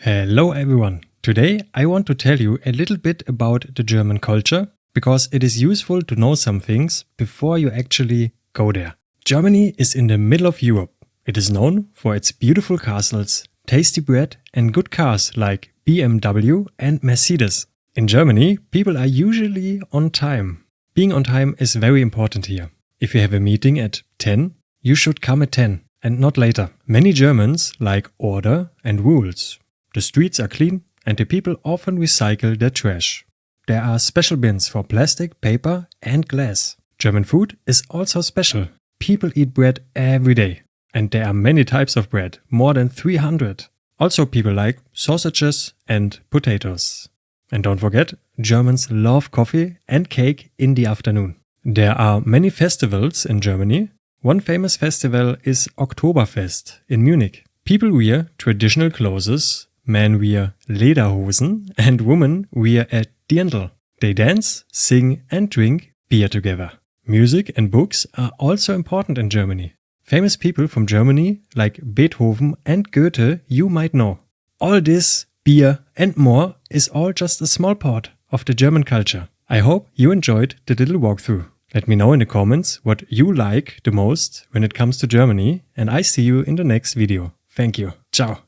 Hello everyone! Today I want to tell you a little bit about the German culture because it is useful to know some things before you actually go there. Germany is in the middle of Europe. It is known for its beautiful castles, tasty bread and good cars like BMW and Mercedes. In Germany, people are usually on time. Being on time is very important here. If you have a meeting at 10, you should come at 10 and not later. Many Germans like order and rules. The streets are clean and the people often recycle their trash. There are special bins for plastic, paper and glass. German food is also special. People eat bread every day. And there are many types of bread, more than 300. Also people like sausages and potatoes. And don't forget, Germans love coffee and cake in the afternoon. There are many festivals in Germany. One famous festival is Oktoberfest in Munich. People wear traditional clothes. Men wear Lederhosen and women wear a dirndl. They dance, sing and drink beer together. Music and books are also important in Germany. Famous people from Germany like Beethoven and Goethe you might know. All this, beer and more is all just a small part of the German culture. I hope you enjoyed the little walkthrough. Let me know in the comments what you like the most when it comes to Germany and I see you in the next video. Thank you. Ciao.